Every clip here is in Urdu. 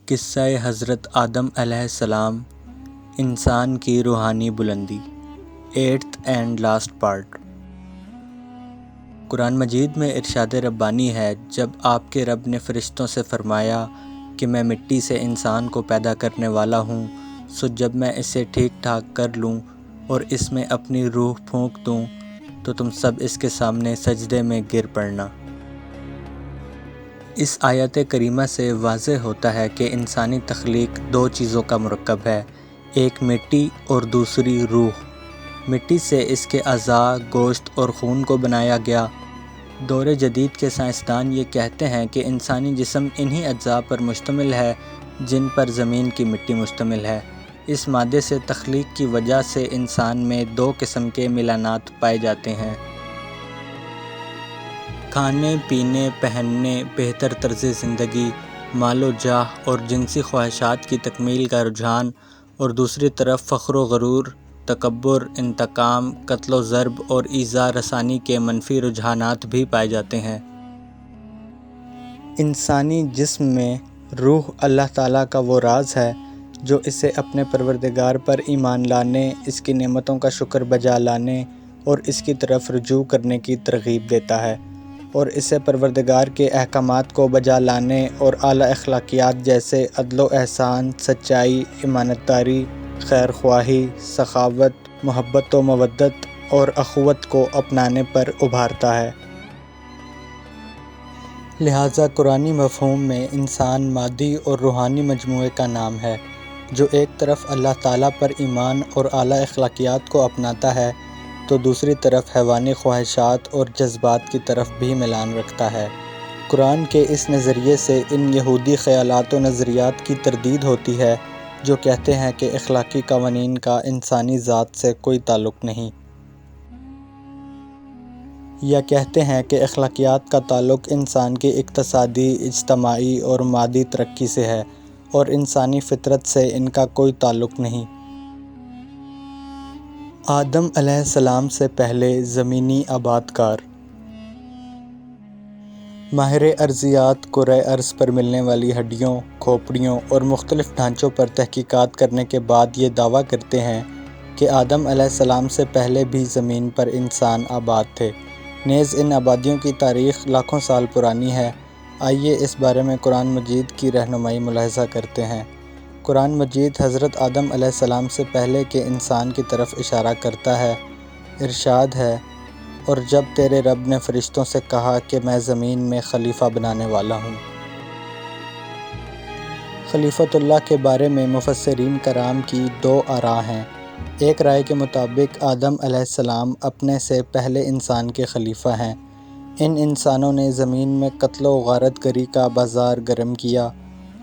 قصہ حضرت آدم علیہ السلام، انسان کی روحانی بلندی، 8th اینڈ لاسٹ پارٹ۔ قرآن مجید میں ارشاد ربانی ہے، جب آپ کے رب نے فرشتوں سے فرمایا کہ میں مٹی سے انسان کو پیدا کرنے والا ہوں، سو جب میں اسے ٹھیک ٹھاک کر لوں اور اس میں اپنی روح پھونک دوں تو تم سب اس کے سامنے سجدے میں گر پڑنا۔ اس آیت کریمہ سے واضح ہوتا ہے کہ انسانی تخلیق دو چیزوں کا مرکب ہے، ایک مٹی اور دوسری روح۔ مٹی سے اس کے اعضاء، گوشت اور خون کو بنایا گیا۔ دور جدید کے سائنسدان یہ کہتے ہیں کہ انسانی جسم انہی اجزاء پر مشتمل ہے جن پر زمین کی مٹی مشتمل ہے۔ اس مادے سے تخلیق کی وجہ سے انسان میں دو قسم کے میلانات پائے جاتے ہیں۔ کھانے پینے، پہننے، بہتر طرز زندگی، مال و جاہ اور جنسی خواہشات کی تکمیل کا رجحان، اور دوسری طرف فخر و غرور، تکبر، انتقام، قتل و ضرب اور ایذاء رسانی کے منفی رجحانات بھی پائے جاتے ہیں۔ انسانی جسم میں روح اللہ تعالیٰ کا وہ راز ہے جو اسے اپنے پروردگار پر ایمان لانے، اس کی نعمتوں کا شکر بجا لانے اور اس کی طرف رجوع کرنے کی ترغیب دیتا ہے، اور اسے پروردگار کے احکامات کو بجا لانے اور اعلیٰ اخلاقیات جیسے عدل و احسان، سچائی، امانت داری، خیر خواہی، سخاوت، محبت و مودت اور اخوت کو اپنانے پر ابھارتا ہے۔ لہٰذا قرآنی مفہوم میں انسان مادی اور روحانی مجموعے کا نام ہے، جو ایک طرف اللہ تعالیٰ پر ایمان اور اعلیٰ اخلاقیات کو اپناتا ہے تو دوسری طرف حیوانی خواہشات اور جذبات کی طرف بھی میلان رکھتا ہے۔ قرآن کے اس نظریے سے ان یہودی خیالات و نظریات کی تردید ہوتی ہے جو کہتے ہیں کہ اخلاقی قوانین کا انسانی ذات سے کوئی تعلق نہیں، یا کہتے ہیں کہ اخلاقیات کا تعلق انسان کی اقتصادی، اجتماعی اور مادی ترقی سے ہے اور انسانی فطرت سے ان کا کوئی تعلق نہیں۔ آدم علیہ السلام سے پہلے زمینی آباد کار۔ ماہر ارضیات کرۂ ارض پر ملنے والی ہڈیوں، کھوپڑیوں اور مختلف ڈھانچوں پر تحقیقات کرنے کے بعد یہ دعویٰ کرتے ہیں کہ آدم علیہ السلام سے پہلے بھی زمین پر انسان آباد تھے، نیز ان آبادیوں کی تاریخ لاکھوں سال پرانی ہے۔ آئیے اس بارے میں قرآن مجید کی رہنمائی ملاحظہ کرتے ہیں۔ قرآن مجید حضرت آدم علیہ السلام سے پہلے کے انسان کی طرف اشارہ کرتا ہے۔ ارشاد ہے، اور جب تیرے رب نے فرشتوں سے کہا کہ میں زمین میں خلیفہ بنانے والا ہوں۔ خلیفۃ اللہ کے بارے میں مفسرین کرام کی دو آراء ہیں۔ ایک رائے کے مطابق آدم علیہ السلام اپنے سے پہلے انسان کے خلیفہ ہیں۔ ان انسانوں نے زمین میں قتل و غارت گری کا بازار گرم کیا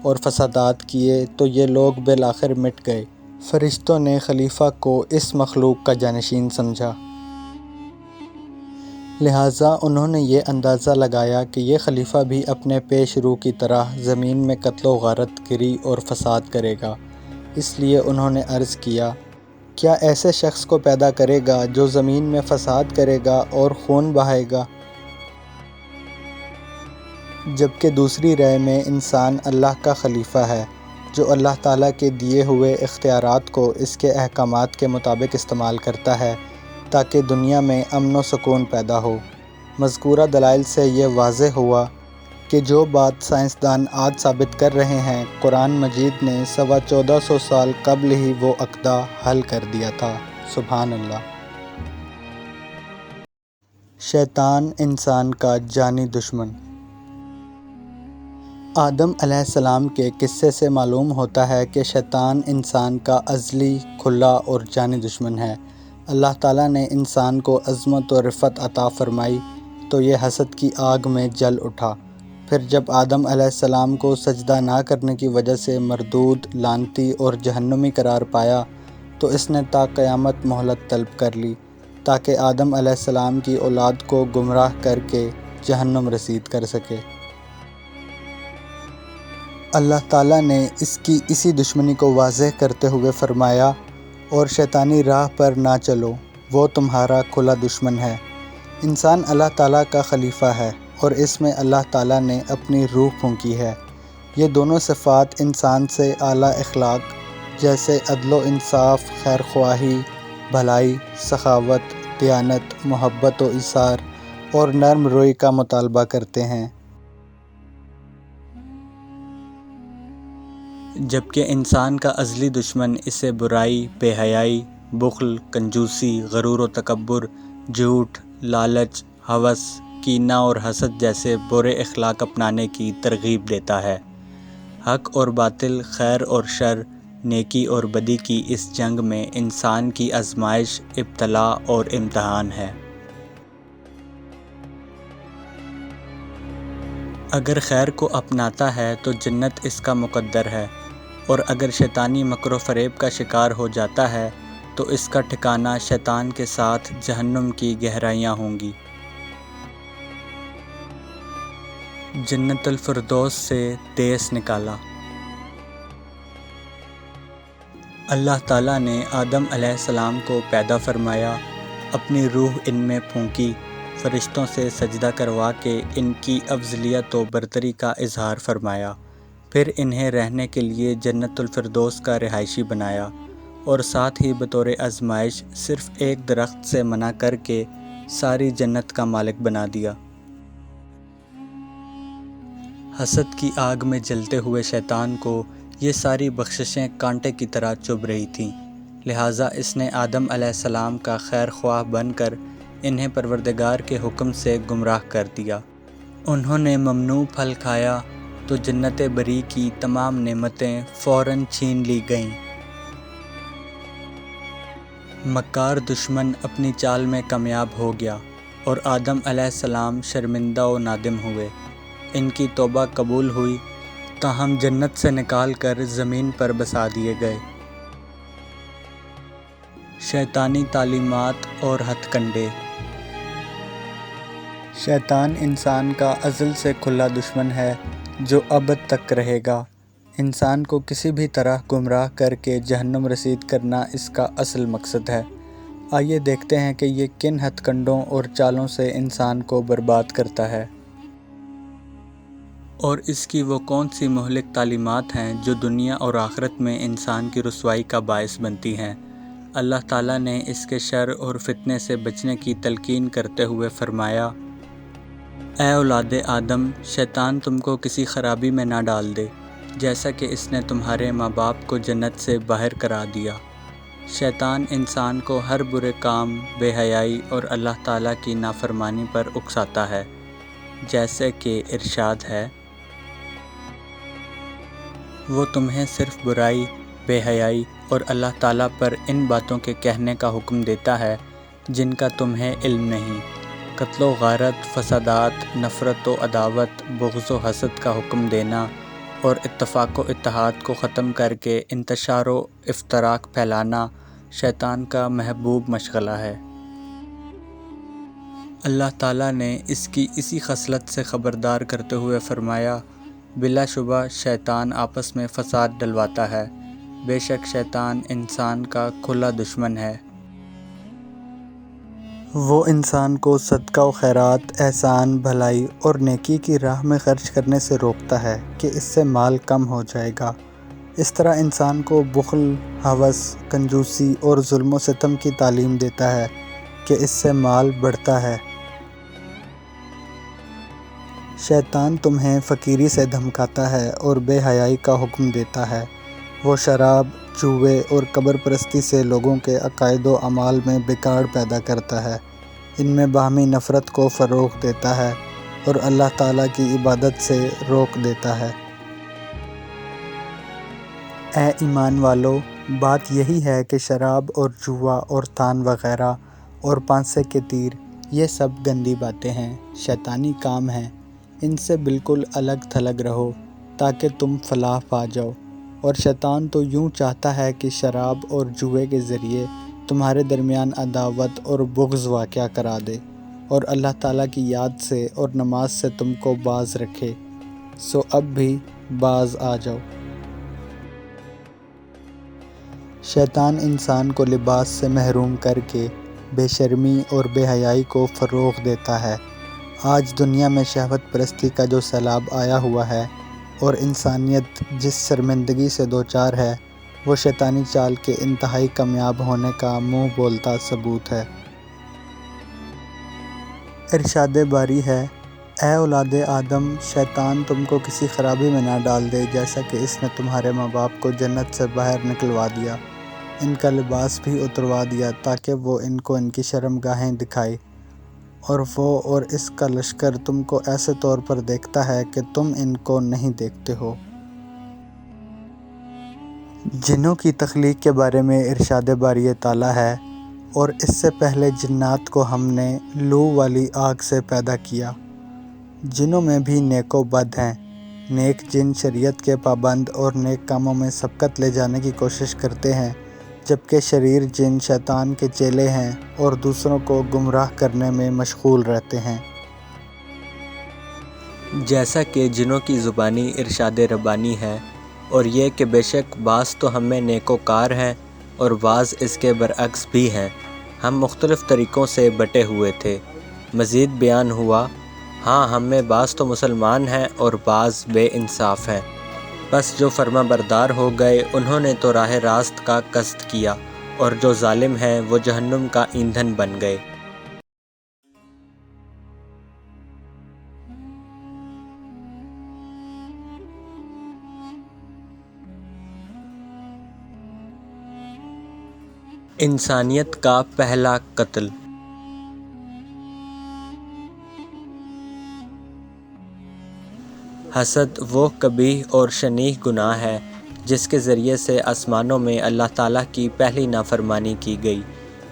اور فسادات کیے تو یہ لوگ بالآخر مٹ گئے۔ فرشتوں نے خلیفہ کو اس مخلوق کا جانشین سمجھا، لہٰذا انہوں نے یہ اندازہ لگایا کہ یہ خلیفہ بھی اپنے پیش رو کی طرح زمین میں قتل و غارت گری اور فساد کرے گا۔ اس لیے انہوں نے عرض کیا، کیا ایسے شخص کو پیدا کرے گا جو زمین میں فساد کرے گا اور خون بہائے گا؟ جبکہ دوسری رائے میں انسان اللہ کا خلیفہ ہے، جو اللہ تعالیٰ کے دیے ہوئے اختیارات کو اس کے احکامات کے مطابق استعمال کرتا ہے تاکہ دنیا میں امن و سکون پیدا ہو۔ مذکورہ دلائل سے یہ واضح ہوا کہ جو بات سائنسدان آج ثابت کر رہے ہیں، قرآن مجید نے 1450 سال قبل ہی وہ عقدہ حل کر دیا تھا۔ سبحان اللہ۔ شیطان انسان کا جانی دشمن۔ آدم علیہ السلام کے قصے سے معلوم ہوتا ہے کہ شیطان انسان کا ازلی، کھلا اور جانی دشمن ہے۔ اللہ تعالیٰ نے انسان کو عظمت و رفعت عطا فرمائی تو یہ حسد کی آگ میں جل اٹھا۔ پھر جب آدم علیہ السلام کو سجدہ نہ کرنے کی وجہ سے مردود، لعنتی اور جہنمی قرار پایا تو اس نے تا قیامت مہلت طلب کر لی تاکہ آدم علیہ السلام کی اولاد کو گمراہ کر کے جہنم رسید کر سکے۔ اللہ تعالیٰ نے اس کی اسی دشمنی کو واضح کرتے ہوئے فرمایا، اور شیطانی راہ پر نہ چلو، وہ تمہارا کھلا دشمن ہے۔ انسان اللہ تعالیٰ کا خلیفہ ہے اور اس میں اللہ تعالیٰ نے اپنی روح پھونکی ہے۔ یہ دونوں صفات انسان سے اعلیٰ اخلاق جیسے عدل و انصاف، خیر خواہی، بھلائی، سخاوت، دیانت، محبت و ایثار اور نرم روی کا مطالبہ کرتے ہیں، جبکہ انسان کا ازلی دشمن اسے برائی، بے حیائی، بخل، کنجوسی، غرور و تکبر، جھوٹ، لالچ، ہوس، کینہ اور حسد جیسے برے اخلاق اپنانے کی ترغیب دیتا ہے۔ حق اور باطل، خیر اور شر، نیکی اور بدی کی اس جنگ میں انسان کی آزمائش، ابتلا اور امتحان ہے۔ اگر خیر کو اپناتا ہے تو جنت اس کا مقدر ہے، اور اگر شیطانی مکر و فریب کا شکار ہو جاتا ہے تو اس کا ٹھکانہ شیطان کے ساتھ جہنم کی گہرائیاں ہوں گی۔ جنت الفردوس سے دیس نکالا۔ اللہ تعالیٰ نے آدم علیہ السلام کو پیدا فرمایا، اپنی روح ان میں پھونکی، فرشتوں سے سجدہ کروا کے ان کی افضلیت و برتری کا اظہار فرمایا، پھر انہیں رہنے کے لیے جنت الفردوس کا رہائشی بنایا، اور ساتھ ہی بطور آزمائش صرف ایک درخت سے منع کر کے ساری جنت کا مالک بنا دیا۔ حسد کی آگ میں جلتے ہوئے شیطان کو یہ ساری بخششیں کانٹے کی طرح چبھ رہی تھیں، لہٰذا اس نے آدم علیہ السلام کا خیر خواہ بن کر انہیں پروردگار کے حکم سے گمراہ کر دیا۔ انہوں نے ممنوع پھل کھایا تو جنت بری کی تمام نعمتیں فوراً چھین لی گئیں۔ مکار دشمن اپنی چال میں کامیاب ہو گیا اور آدم علیہ السلام شرمندہ و نادم ہوئے۔ ان کی توبہ قبول ہوئی تاہم جنت سے نکال کر زمین پر بسا دیے گئے۔ شیطانی تعلیمات اور ہتھ کنڈے۔ شیطان انسان کا ازل سے کھلا دشمن ہے جو ابد تک رہے گا۔ انسان کو کسی بھی طرح گمراہ کر کے جہنم رسید کرنا اس کا اصل مقصد ہے۔ آئیے دیکھتے ہیں کہ یہ کن ہتھ کنڈوں اور چالوں سے انسان کو برباد کرتا ہے، اور اس کی وہ کون سی مہلک تعلیمات ہیں جو دنیا اور آخرت میں انسان کی رسوائی کا باعث بنتی ہیں۔ اللہ تعالیٰ نے اس کے شر اور فتنے سے بچنے کی تلقین کرتے ہوئے فرمایا، اے اولاد آدم، شیطان تم کو کسی خرابی میں نہ ڈال دے، جیسا کہ اس نے تمہارے ماں باپ کو جنت سے باہر کرا دیا۔ شیطان انسان کو ہر برے کام، بے حیائی اور اللہ تعالیٰ کی نافرمانی پر اکساتا ہے، جیسے کہ ارشاد ہے، وہ تمہیں صرف برائی، بے حیائی اور اللہ تعالیٰ پر ان باتوں کے کہنے کا حکم دیتا ہے جن کا تمہیں علم نہیں۔ قتل و غارت، فسادات، نفرت و عداوت، بغض و حسد کا حکم دینا اور اتفاق و اتحاد کو ختم کر کے انتشار و افتراق پھیلانا شیطان کا محبوب مشغلہ ہے۔ اللہ تعالیٰ نے اس کی اسی خصلت سے خبردار کرتے ہوئے فرمایا، بلا شبہ شیطان آپس میں فساد ڈلواتا ہے، بے شک شیطان انسان کا کھلا دشمن ہے۔ وہ انسان کو صدقہ و خیرات، احسان، بھلائی اور نیکی کی راہ میں خرچ کرنے سے روکتا ہے کہ اس سے مال کم ہو جائے گا۔ اس طرح انسان کو بخل، ہوس، کنجوسی اور ظلم و ستم کی تعلیم دیتا ہے کہ اس سے مال بڑھتا ہے۔ شیطان تمہیں فقیری سے دھمکاتا ہے اور بے حیائی کا حکم دیتا ہے۔ وہ شراب، جوئے اور قبر پرستی سے لوگوں کے عقائد و اعمال میں بگاڑ پیدا کرتا ہے، ان میں باہمی نفرت کو فروغ دیتا ہے اور اللہ تعالیٰ کی عبادت سے روک دیتا ہے۔ اے ایمان والو، بات یہی ہے کہ شراب اور جوا اور تان وغیرہ اور پانسے کے تیر، یہ سب گندی باتیں ہیں، شیطانی کام ہیں، ان سے بالکل الگ تھلگ رہو تاکہ تم فلاح پا جاؤ۔ اور شیطان تو یوں چاہتا ہے کہ شراب اور جوئے کے ذریعے تمہارے درمیان عداوت اور بغض واقع کرا دے اور اللہ تعالیٰ کی یاد سے اور نماز سے تم کو باز رکھے، سو اب بھی باز آ جاؤ۔ شیطان انسان کو لباس سے محروم کر کے بے شرمی اور بے حیائی کو فروغ دیتا ہے۔ آج دنیا میں شہوت پرستی کا جو سیلاب آیا ہوا ہے، اور انسانیت جس شرمندگی سے دوچار ہے وہ شیطانی چال کے انتہائی کامیاب ہونے کا منہ بولتا ثبوت ہے۔ ارشاد باری ہے، اے اولاد آدم، شیطان تم کو کسی خرابی میں نہ ڈال دے جیسا کہ اس نے تمہارے ماں باپ کو جنت سے باہر نکلوا دیا، ان کا لباس بھی اتروا دیا تاکہ وہ ان کو ان کی شرم گاہیں دکھائے، اور وہ اور اس کا لشکر تم کو ایسے طور پر دیکھتا ہے کہ تم ان کو نہیں دیکھتے ہو۔ جنوں کی تخلیق کے بارے میں ارشاد باری تعالیٰ ہے، اور اس سے پہلے جنات کو ہم نے لو والی آگ سے پیدا کیا۔ جنوں میں بھی نیک و بد ہیں۔ نیک جن شریعت کے پابند اور نیک کاموں میں سبقت لے جانے کی کوشش کرتے ہیں، جبکہ شریر جن شیطان کے چیلے ہیں اور دوسروں کو گمراہ کرنے میں مشغول رہتے ہیں۔ جیسا کہ جنوں کی زبانی ارشاد ربانی ہے، اور یہ کہ بے شک بعض تو ہم میں نیک و کار ہیں اور بعض اس کے برعکس بھی ہیں، ہم مختلف طریقوں سے بٹے ہوئے تھے۔ مزید بیان ہوا، ہاں ہم میں بعض تو مسلمان ہیں اور بعض بے انصاف ہیں، بس جو فرما بردار ہو گئے انہوں نے تو راہ راست کا قصد کیا، اور جو ظالم ہیں وہ جہنم کا ایندھن بن گئے۔ انسانیت کا پہلا قتل۔ حسد وہ قبیح اور شنیع گناہ ہے جس کے ذریعے سے آسمانوں میں اللہ تعالیٰ کی پہلی نافرمانی کی گئی۔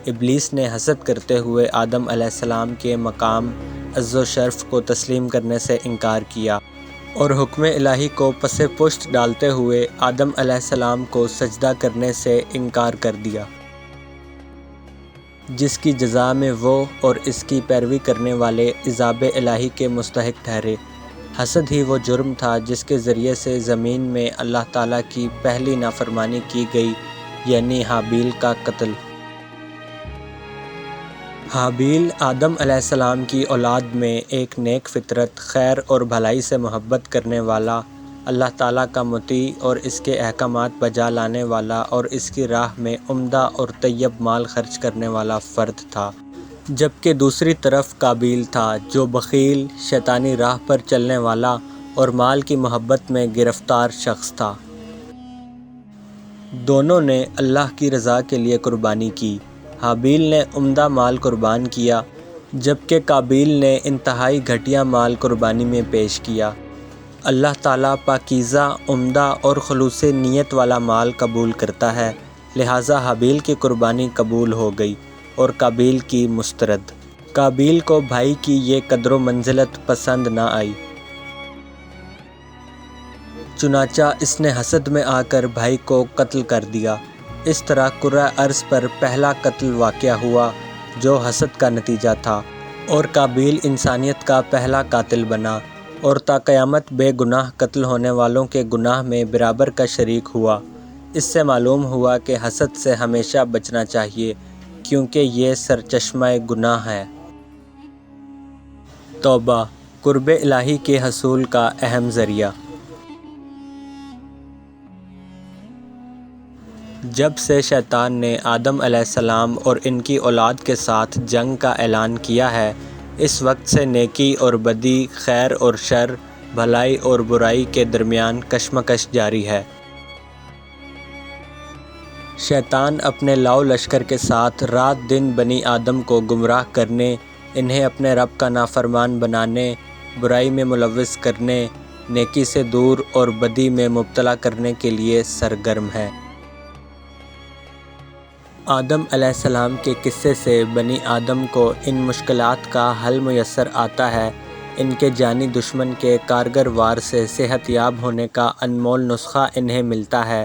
ابلیس نے حسد کرتے ہوئے آدم علیہ السلام کے مقام عز و شرف کو تسلیم کرنے سے انکار کیا، اور حکم الہی کو پس پشت ڈالتے ہوئے آدم علیہ السلام کو سجدہ کرنے سے انکار کر دیا، جس کی جزا میں وہ اور اس کی پیروی کرنے والے عذاب الہی کے مستحق ٹھہرے۔ حسد ہی وہ جرم تھا جس کے ذریعے سے زمین میں اللہ تعالیٰ کی پہلی نافرمانی کی گئی، یعنی حابیل کا قتل۔ حابیل آدم علیہ السلام کی اولاد میں ایک نیک فطرت، خیر اور بھلائی سے محبت کرنے والا، اللہ تعالیٰ کا مطیع اور اس کے احکامات بجا لانے والا اور اس کی راہ میں عمدہ اور طیب مال خرچ کرنے والا فرد تھا، جبکہ دوسری طرف قابیل تھا جو بخیل، شیطانی راہ پر چلنے والا اور مال کی محبت میں گرفتار شخص تھا۔ دونوں نے اللہ کی رضا کے لیے قربانی کی۔ حابیل نے عمدہ مال قربان کیا، جبکہ قابیل نے انتہائی گھٹیا مال قربانی میں پیش کیا۔ اللہ تعالیٰ پاکیزہ، عمدہ اور خلوص نیت والا مال قبول کرتا ہے، لہٰذا حابیل کی قربانی قبول ہو گئی اور قابیل کی مسترد۔ قابیل کو بھائی کی یہ قدر و منزلت پسند نہ آئی، چنانچہ اس نے حسد میں آ کر بھائی کو قتل کر دیا۔ اس طرح کرۂ ارض پر پہلا قتل واقع ہوا جو حسد کا نتیجہ تھا، اور قابیل انسانیت کا پہلا قاتل بنا، اور تا قیامت بے گناہ قتل ہونے والوں کے گناہ میں برابر کا شریک ہوا۔ اس سے معلوم ہوا کہ حسد سے ہمیشہ بچنا چاہیے، کیونکہ یہ سرچشمہ گناہ ہے۔ توبہ، قرب الہی کے حصول کا اہم ذریعہ۔ جب سے شیطان نے آدم علیہ السلام اور ان کی اولاد کے ساتھ جنگ کا اعلان کیا ہے، اس وقت سے نیکی اور بدی، خیر اور شر، بھلائی اور برائی کے درمیان کشمکش جاری ہے۔ شیطان اپنے لاؤ لشکر کے ساتھ رات دن بنی آدم کو گمراہ کرنے، انہیں اپنے رب کا نافرمان بنانے، برائی میں ملوث کرنے، نیکی سے دور اور بدی میں مبتلا کرنے کے لیے سرگرم ہے۔ آدم علیہ السلام کے قصے سے بنی آدم کو ان مشکلات کا حل میسر آتا ہے۔ ان کے جانی دشمن کے کارگر وار سے صحت یاب ہونے کا انمول نسخہ انہیں ملتا ہے۔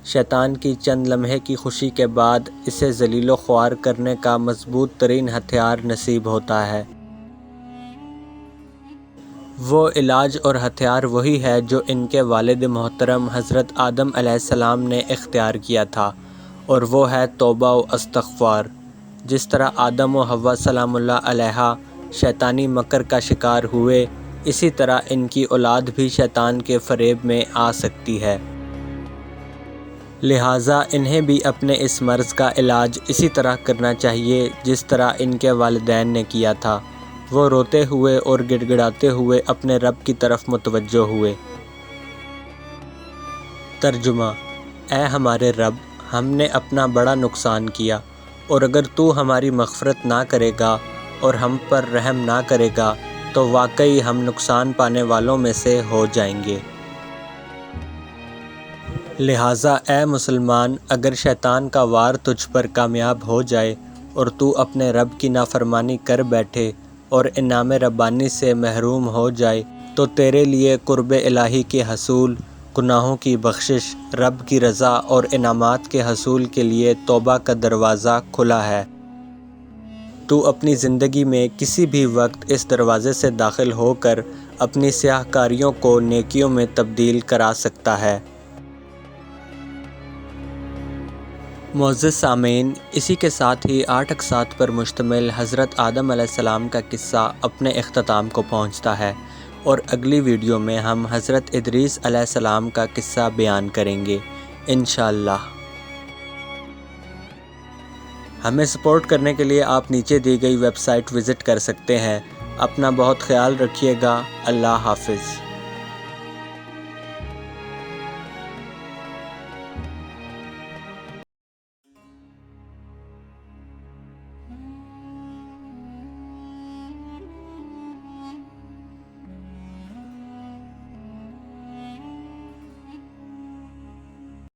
شیطان کی چند لمحے کی خوشی کے بعد اسے ذلیل و خوار کرنے کا مضبوط ترین ہتھیار نصیب ہوتا ہے۔ وہ علاج اور ہتھیار وہی ہے جو ان کے والد محترم حضرت آدم علیہ السلام نے اختیار کیا تھا، اور وہ ہے توبہ و استغفار۔ جس طرح آدم و حوا سلام اللہ علیہا شیطانی مکر کا شکار ہوئے اسی طرح ان کی اولاد بھی شیطان کے فریب میں آ سکتی ہے، لہٰذا انہیں بھی اپنے اس مرض کا علاج اسی طرح کرنا چاہیے جس طرح ان کے والدین نے کیا تھا۔ وہ روتے ہوئے اور گڑ گڑاتے ہوئے اپنے رب کی طرف متوجہ ہوئے۔ ترجمہ: اے ہمارے رب، ہم نے اپنا بڑا نقصان کیا، اور اگر تو ہماری مغفرت نہ کرے گا اور ہم پر رحم نہ کرے گا تو واقعی ہم نقصان پانے والوں میں سے ہو جائیں گے۔ لہٰذا اے مسلمان، اگر شیطان کا وار تجھ پر کامیاب ہو جائے اور تو اپنے رب کی نافرمانی کر بیٹھے اور انعام ربانی سے محروم ہو جائے تو تیرے لیے قرب الہی کے حصول، گناہوں کی بخشش، رب کی رضا اور انعامات کے حصول کے لیے توبہ کا دروازہ کھلا ہے۔ تو اپنی زندگی میں کسی بھی وقت اس دروازے سے داخل ہو کر اپنی سیاہ کاریوں کو نیکیوں میں تبدیل کرا سکتا ہے۔ معزز سامعین، اسی کے ساتھ ہی 8 اقساط پر مشتمل حضرت آدم علیہ السلام کا قصہ اپنے اختتام کو پہنچتا ہے، اور اگلی ویڈیو میں ہم حضرت ادریس علیہ السلام کا قصہ بیان کریں گے انشاءاللہ۔ ہمیں سپورٹ کرنے کے لیے آپ نیچے دی گئی ویب سائٹ وزٹ کر سکتے ہیں۔ اپنا بہت خیال رکھیے گا۔ اللہ حافظ۔